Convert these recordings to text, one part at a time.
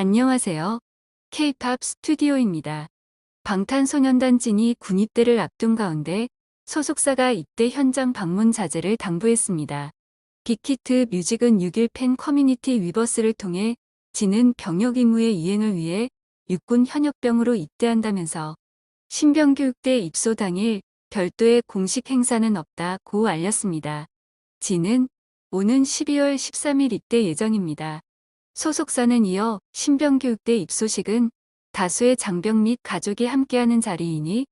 안녕하세요. K-팝 스튜디오입니다. 방탄소년단 진이 군입대를 앞둔 가운데 소속사가 입대 현장 방문 자제를 당부했습니다. 빅히트 뮤직은 6일 팬 커뮤니티 위버스를 통해 진은 병역 의무의 이행을 위해 육군 현역병으로 입대한다면서 신병교육대 입소 당일 별도의 공식 행사는 없다고 알렸습니다. 진은 오는 12월 13일 입대 예정입니다. 소속사는 이어 신병교육대 입소식은 다수의 장병 및 가족이 함께하는 자리이니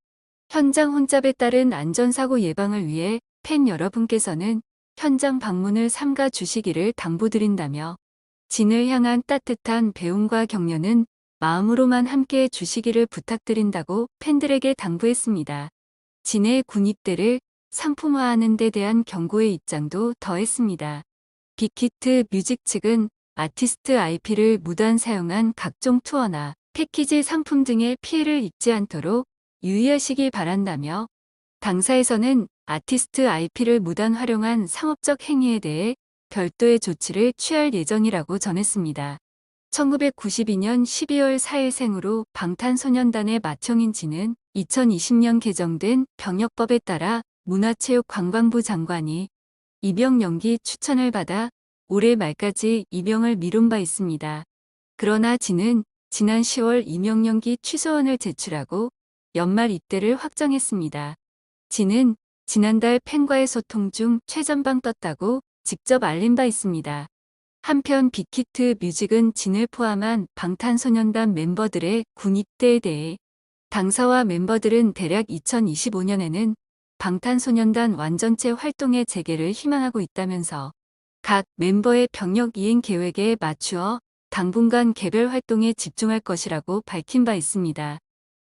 현장 혼잡에 따른 안전사고 예방을 위해 팬 여러분께서는 현장 방문을 삼가 주시기를 당부드린다며 진을 향한 따뜻한 배움과 격려는 마음으로만 함께해 주시기를 부탁드린다고 팬들에게 당부했습니다. 진의 군입대를 상품화하는 데 대한 경고의 입장도 더했습니다. 빅히트 뮤직 측은 아티스트 IP를 무단 사용한 각종 투어나 패키지 상품 등의 피해를 입지 않도록 유의하시기 바란다며 당사에서는 아티스트 IP를 무단 활용한 상업적 행위에 대해 별도의 조치를 취할 예정이라고 전했습니다. 1992년 12월 4일 생으로 방탄소년단의 맏형인 진은 2020년 개정된 병역법에 따라 문화체육관광부 장관이 입영 연기 추천을 받아 올해 말까지 입영을 미룬 바 있습니다. 그러나 진은 지난 10월 임용 연기 취소안을 제출하고 연말 입대를 확정했습니다. 진은 지난달 팬과의 소통 중 최전방 떴다고 직접 알린 바 있습니다. 한편 빅히트 뮤직은 진을 포함한 방탄소년단 멤버들의 군 입대에 대해 당사와 멤버들은 대략 2025년에는 방탄소년단 완전체 활동의 재개를 희망하고 있다면서 각 멤버의 병역 이행 계획에 맞추어 당분간 개별 활동에 집중할 것이라고 밝힌 바 있습니다.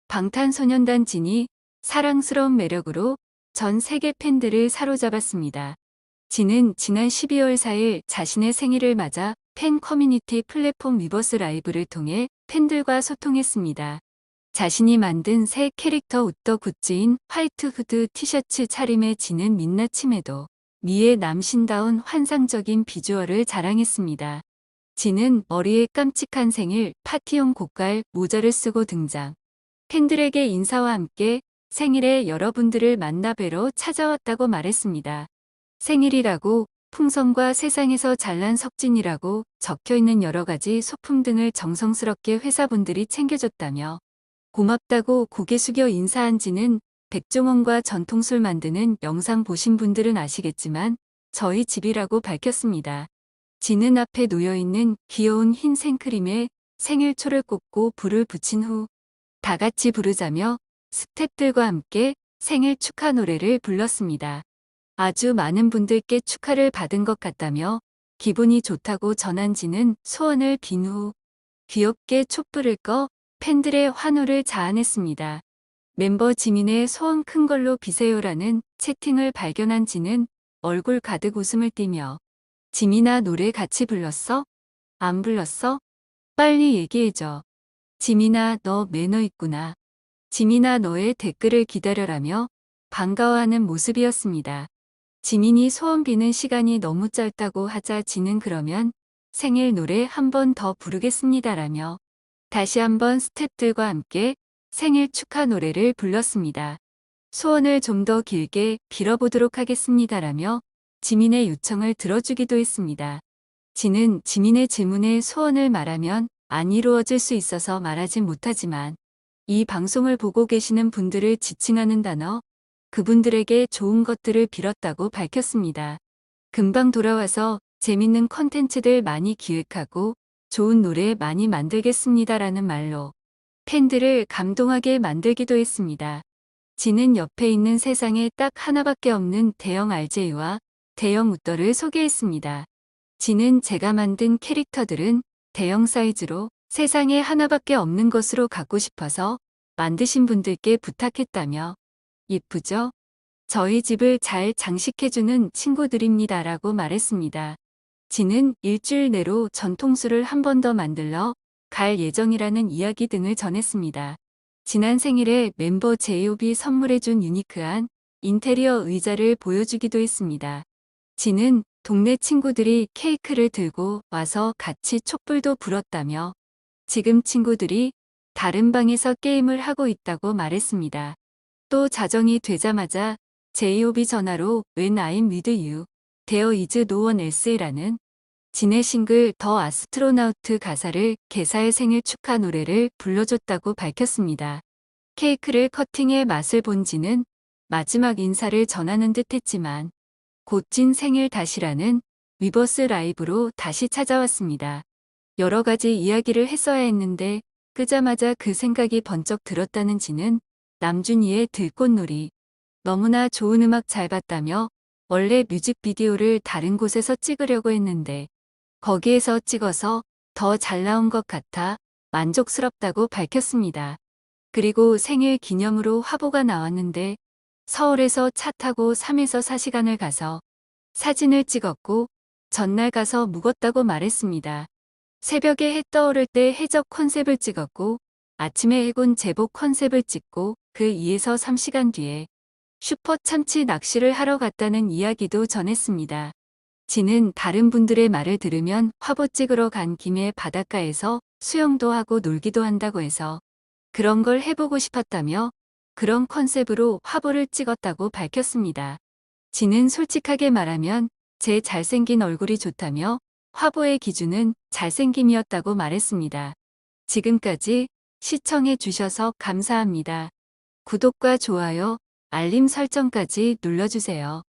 방탄소년단 진이 사랑스러운 매력으로 전 세계 팬들을 사로잡았습니다. 진은 지난 12월 4일 자신의 생일을 맞아 팬 커뮤니티 플랫폼 위버스 라이브를 통해 팬들과 소통했습니다. 자신이 만든 새 캐릭터 웃더 굿즈인 화이트 후드 티셔츠 차림에 진은 민낯임에도 미의 남신다운 환상적인 비주얼을 자랑했습니다. 진은 머리에 깜찍한 생일 파티용 고깔 모자를 쓰고 등장. 팬들에게 인사와 함께 생일에 여러분들을 만나 뵈러 찾아왔다고 말했습니다. 생일이라고 풍선과 세상에서 잘난 석진이라고 적혀있는 여러 가지 소품 등을 정성스럽게 회사분들이 챙겨줬다며 고맙다고 고개 숙여 인사한 진은 백종원과 전통술 만드는 영상 보신 분들은 아시겠지만 저희 집이라고 밝혔습니다. 진은 앞에 놓여있는 귀여운 흰 생크림에 생일초를 꽂고 불을 붙인 후 다 같이 부르자며 스태프들과 함께 생일 축하 노래를 불렀습니다. 아주 많은 분들께 축하를 받은 것 같다며 기분이 좋다고 전한 진은 소원을 빈 후 귀엽게 촛불을 꺼 팬들의 환호를 자아냈습니다. 멤버 지민의 소원 큰 걸로 비세요라는 채팅을 발견한 진은 얼굴 가득 웃음을 띠며 지민아 노래 같이 불렀어? 안 불렀어? 빨리 얘기해줘. 지민아 너 매너 있구나. 지민아 너의 댓글을 기다려라며 반가워하는 모습이었습니다. 지민이 소원 비는 시간이 너무 짧다고 하자 진은 그러면 생일 노래 한 번 더 부르겠습니다라며 다시 한번 스태프들과 함께 생일 축하 노래를 불렀습니다. 소원을 좀 더 길게 빌어보도록 하겠습니다라며 지민의 요청을 들어주기도 했습니다. 진은 지민의 질문에 소원을 말하면 안 이루어질 수 있어서 말하진 못하지만 이 방송을 보고 계시는 분들을 지칭하는 단어, 그분들에게 좋은 것들을 빌었다고 밝혔습니다. 금방 돌아와서 재밌는 컨텐츠들 많이 기획하고 좋은 노래 많이 만들겠습니다라는 말로 팬들을 감동하게 만들기도 했습니다. 진은 옆에 있는 세상에 딱 하나밖에 없는 대형 RJ와 대형 웃더를 소개했습니다. 진은 제가 만든 캐릭터들은 대형 사이즈로 세상에 하나밖에 없는 것으로 갖고 싶어서 만드신 분들께 부탁했다며 예쁘죠? 저희 집을 잘 장식해주는 친구들입니다라고 말했습니다. 진은 일주일 내로 전통술을 한 번 더 만들러 갈 예정이라는 이야기 등을 전했습니다. 지난 생일에 멤버 제이홉이 선물해준 유니크한 인테리어 의자를 보여주기도 했습니다. 진은 동네 친구들이 케이크를 들고 와서 같이 촛불도 불었다며 지금 친구들이 다른 방에서 게임을 하고 있다고 말했습니다. 또 자정이 되자마자 제이홉이 전화로 When I'm with you, there is no one else라는 진의 싱글 더 아스트로나우트 가사를 개사의 생일 축하 노래를 불러줬다고 밝혔습니다. 케이크를 커팅해 맛을 본 진은 마지막 인사를 전하는 듯 했지만 곧 진 생일 다시라는 위버스 라이브로 다시 찾아왔습니다. 여러 가지 이야기를 했어야 했는데 끄자마자 그 생각이 번쩍 들었다는 진은 남준희의 들꽃놀이 너무나 좋은 음악 잘 봤다며 원래 뮤직비디오를 다른 곳에서 찍으려고 했는데 거기에서 찍어서 더 잘 나온 것 같아 만족스럽다고 밝혔습니다. 그리고 생일 기념으로 화보가 나왔는데 서울에서 차 타고 3에서 4시간을 가서 사진을 찍었고 전날 가서 묵었다고 말했습니다. 새벽에 해 떠오를 때 해적 컨셉을 찍었고 아침에 해군 제복 컨셉을 찍고 그 2에서 3시간 뒤에 슈퍼 참치 낚시를 하러 갔다는 이야기도 전했습니다. 진은 다른 분들의 말을 들으면 화보 찍으러 간 김에 바닷가에서 수영도 하고 놀기도 한다고 해서 그런 걸 해보고 싶었다며 그런 컨셉으로 화보를 찍었다고 밝혔습니다. 진은 솔직하게 말하면 제 잘생긴 얼굴이 좋다며 화보의 기준은 잘생김이었다고 말했습니다. 지금까지 시청해 주셔서 감사합니다. 구독과 좋아요, 알림 설정까지 눌러주세요.